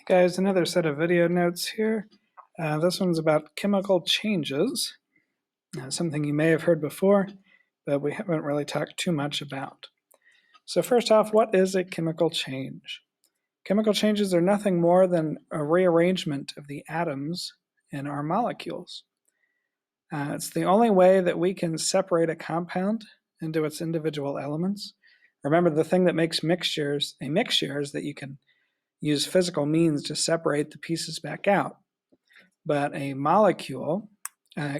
Guys, another set of video notes here. This one's about chemical changes, something you may have heard before, but we haven't really talked too much about. So first off, what is a chemical change? Chemical changes are nothing more than a rearrangement of the atoms in our molecules. It's the only way that we can separate a compound into its individual elements. Remember, the thing that makes mixtures a mixture is that you can use physical means to separate the pieces back out. But a molecule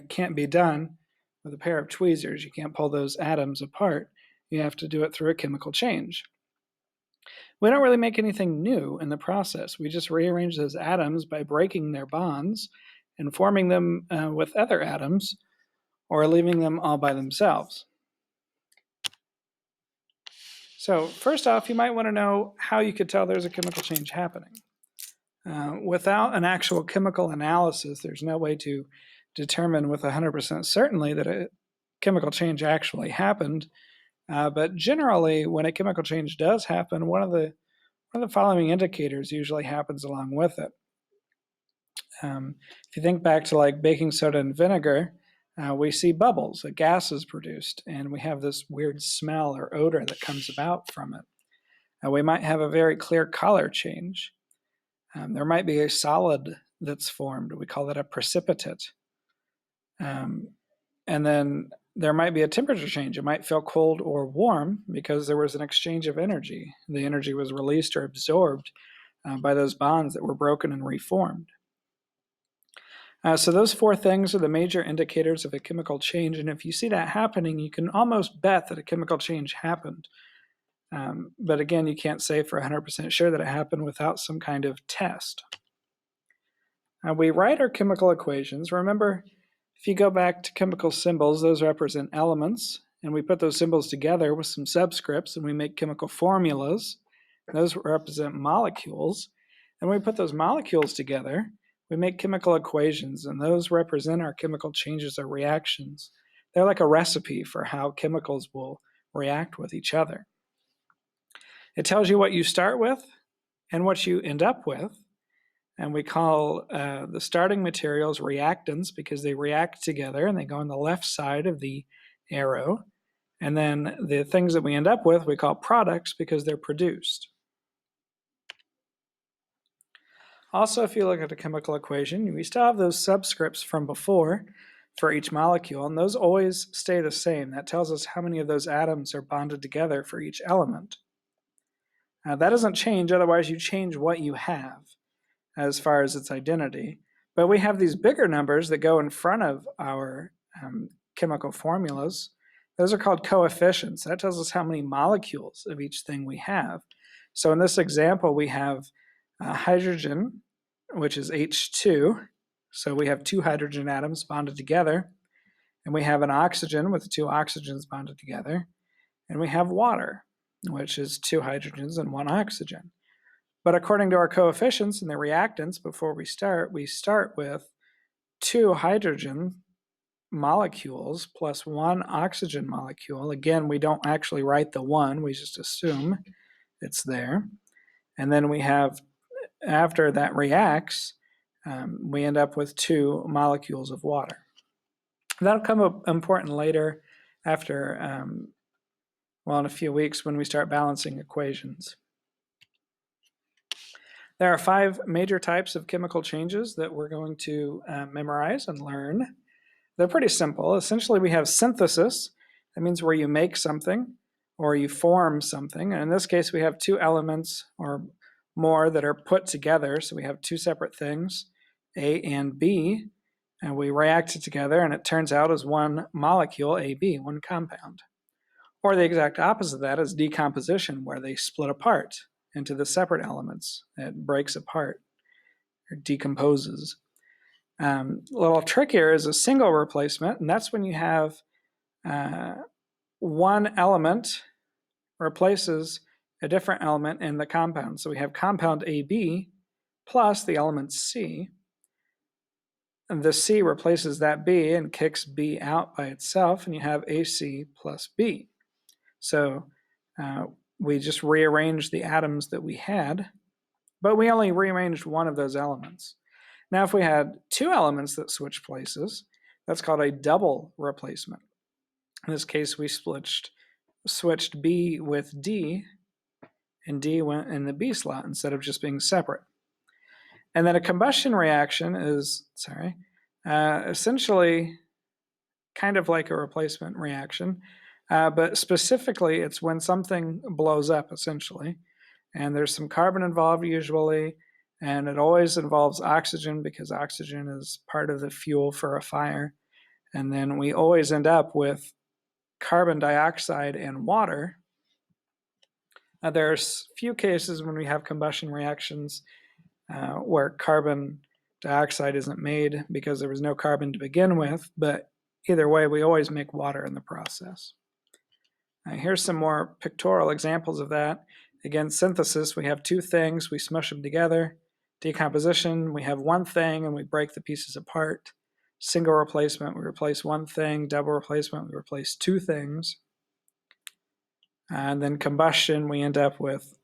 can't be done with a pair of tweezers. You can't pull those atoms apart. You have to do it through a chemical change. We don't really make anything new in the process. We just rearrange those atoms by breaking their bonds and forming them with other atoms or leaving them all by themselves. So first off, you might want to know how you could tell there's a chemical change happening. Without an actual chemical analysis, there's no way to determine with 100% certainty that a chemical change actually happened. But generally, when a chemical change does happen, one of the following indicators usually happens along with it. If you think back to like baking soda and vinegar, we see bubbles, a gas is produced, and we have this weird smell or odor that comes about from it. We might have a very clear color change. There might be a solid that's formed. We call that a precipitate. And then there might be a temperature change. It might feel cold or warm because there was an exchange of energy. The energy was released or absorbed by those bonds that were broken and reformed. So those four things are the major indicators of a chemical change. And if you see that happening, you can almost bet that a chemical change happened. But again, you can't say for 100% sure that it happened without some kind of test. We write our chemical equations. Remember, if you go back to chemical symbols, those represent elements, and we put those symbols together with some subscripts, and we make chemical formulas. Those represent molecules, and when we put those molecules together, we make chemical equations, and those represent our chemical changes or reactions. They're like a recipe for how chemicals will react with each other. It tells you what you start with and what you end up with. And we call the starting materials reactants because they react together and they go on the left side of the arrow. And then the things that we end up with we call products because they're produced. Also, if you look at a chemical equation, we still have those subscripts from before for each molecule, and those always stay the same. That tells us how many of those atoms are bonded together for each element. That doesn't change, otherwise you change what you have as far as its identity. But we have these bigger numbers that go in front of our chemical formulas. Those are called coefficients. That tells us how many molecules of each thing we have. So in this example, we have hydrogen, which is H2. So we have two hydrogen atoms bonded together. And we have an oxygen with two oxygens bonded together. And we have water, which is two hydrogens and one oxygen. But according to our coefficients and the reactants, before we start with two hydrogen molecules plus one oxygen molecule. Again, we don't actually write the one, we just assume it's there. And then we have, after that reacts, we end up with two molecules of water. That'll come up important later after, in a few weeks when we start balancing equations. There are 5 major types of chemical changes that we're going to memorize and learn. They're pretty simple. Essentially, we have synthesis. That means where you make something or you form something. And in this case, we have two elements or more that are put together. So we have two separate things, A and B, and we react it together, and it turns out as one molecule, AB, one compound. Or the exact opposite of that is decomposition, where they split apart into the separate elements. It breaks apart or decomposes. A little trickier is a single replacement, and that's when you have one element replaces a different element in the compound. So we have compound AB plus the element C. And the C replaces that B and kicks B out by itself, and you have AC plus B. So we just rearrange the atoms that we had but we only rearranged one of those elements. Now, if we had two elements that switch places, that's called a double replacement. In this case, we switched B with D, and D went in the B slot instead of just being separate. And then a combustion reaction is, essentially kind of like a replacement reaction, but specifically it's when something blows up, essentially. And there's some carbon involved usually, and it always involves oxygen because oxygen is part of the fuel for a fire. And then we always end up with carbon dioxide and water. There's few cases when we have combustion reactions where carbon dioxide isn't made because there was no carbon to begin with, but either way, we always make water in the process. Here's some more pictorial examples of that. Again, synthesis, we have two things, we smush them together. Decomposition, we have one thing and we break the pieces apart. Single replacement, we replace one thing. Double replacement, we replace two things. And then combustion, we end up with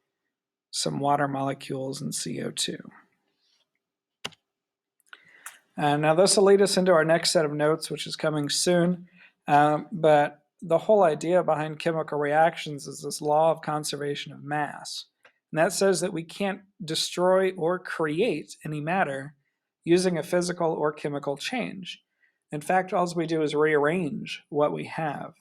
some water molecules and CO2. Now this will lead us into our next set of notes, which is coming soon. But the whole idea behind chemical reactions is this law of conservation of mass. And that says that we can't destroy or create any matter using a physical or chemical change. In fact, all we do is rearrange what we have.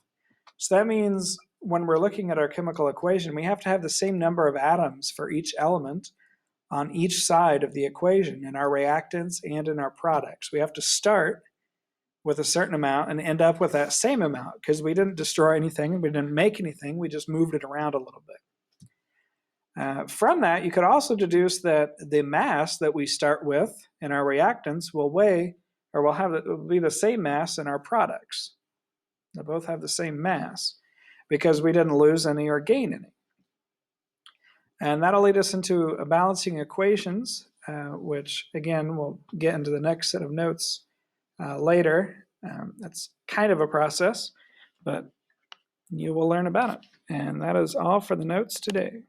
So that means when we're looking at our chemical equation, we have to have the same number of atoms for each element on each side of the equation in our reactants and in our products. We have to start with a certain amount and end up with that same amount because we didn't destroy anything, we didn't make anything, we just moved it around a little bit. From that, you could also deduce that the mass that we start with in our reactants will weigh, or will be the same mass in our products. They both have the same mass because we didn't lose any or gain any. And that'll lead us into balancing equations, which again, we'll get into the next set of notes later. That's kind of a process, but you will learn about it. And that is all for the notes today.